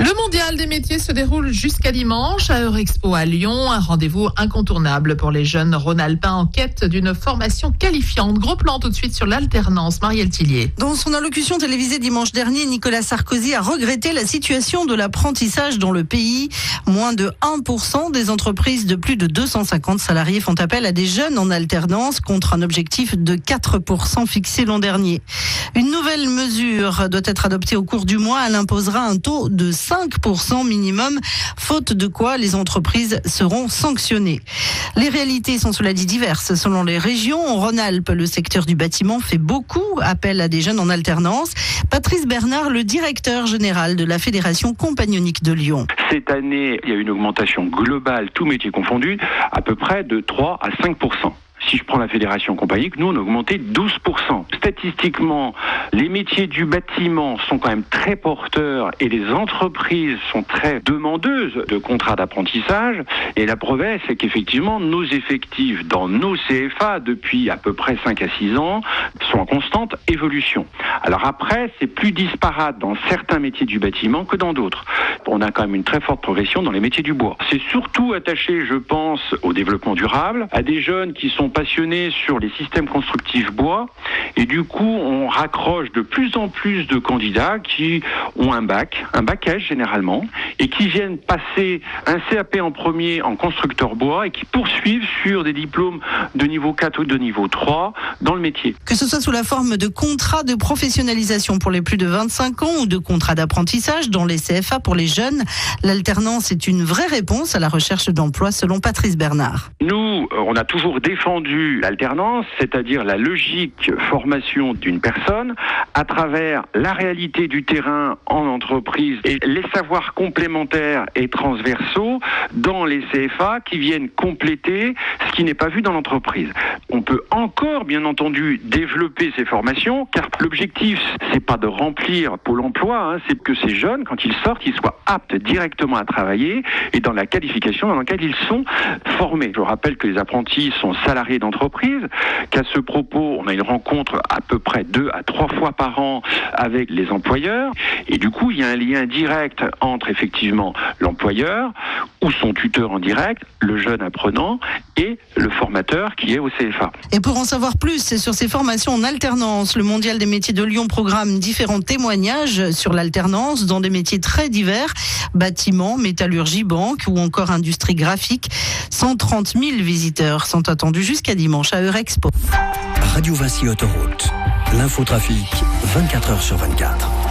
Le mondial des métiers se déroule jusqu'à dimanche à Eurexpo à Lyon. Un rendez-vous incontournable pour les jeunes rhône-alpins en quête d'une formation qualifiante. Gros plan tout de suite sur l'alternance. Marielle Tillier. Dans son allocution télévisée dimanche dernier, Nicolas Sarkozy a regretté la situation de l'apprentissage dans le pays. Moins de 1% des entreprises de plus de 250 salariés font appel à des jeunes en alternance contre un objectif de 4% fixé l'an dernier. Une nouvelle mesure doit être adoptée au cours du mois. Elle imposera un taux de 5% minimum, faute de quoi les entreprises seront sanctionnées. Les réalités sont cela dit diverses selon les régions. En Rhône-Alpes, le secteur du bâtiment fait beaucoup appel à des jeunes en alternance. Patrice Bernard, le directeur général de la Fédération compagnonique de Lyon. Cette année, il y a une augmentation globale, tous métiers confondus, à peu près de 3 à 5%. Si je prends la Fédération compagnonique, nous, on a augmenté 12%. Statistiquement, les métiers du bâtiment sont quand même très porteurs et les entreprises sont très demandeuses de contrats d'apprentissage. Et la preuve est, c'est qu'effectivement, nos effectifs dans nos CFA, depuis à peu près 5 à 6 ans, sont en constante évolution. Alors après, c'est plus disparate dans certains métiers du bâtiment que dans d'autres. On a quand même une très forte progression dans les métiers du bois. C'est surtout attaché, je pense, au développement durable, à des jeunes qui sont passionnés sur les systèmes constructifs bois, et du coup on raccroche de plus en plus de candidats qui ont un bac S généralement, et qui viennent passer un CAP en premier en constructeur bois et qui poursuivent sur des diplômes de niveau 4 ou de niveau 3 dans le métier. Que ce soit sous la forme de contrats de professionnalisation pour les plus de 25 ans ou de contrats d'apprentissage dans les CFA pour les jeunes, l'alternance est une vraie réponse à la recherche d'emploi selon Patrice Bernard. Nous, on a toujours défendu l'alternance, c'est-à-dire la logique formation d'une personne à travers la réalité du terrain en entreprise et les savoirs complémentaires et transversaux dans les CFA qui viennent compléter ce qui n'est pas vu dans l'entreprise. On peut encore, bien entendu, développer ces formations, car l'objectif, c'est pas de remplir Pôle emploi, c'est que ces jeunes, quand ils sortent, ils soient aptes directement à travailler et dans la qualification dans laquelle ils sont formés. Je rappelle que les apprentis sont salariés d'entreprise, qu'à ce propos, on a une rencontre à peu près 2 à 3 fois par an avec les employeurs, et du coup, il y a un lien direct entre effectivement l'employeur ou son tuteur en direct, le jeune apprenant, et le formateur qui est au CFA. Et pour en savoir plus sur ces formations en alternance, le Mondial des métiers de Lyon programme différents témoignages sur l'alternance dans des métiers très divers, bâtiment, métallurgie, banque ou encore industrie graphique. 130 000 visiteurs sont attendus jusqu'à dimanche à Eurexpo. Radio Vinci Autoroute, l'infotrafic 24h sur 24.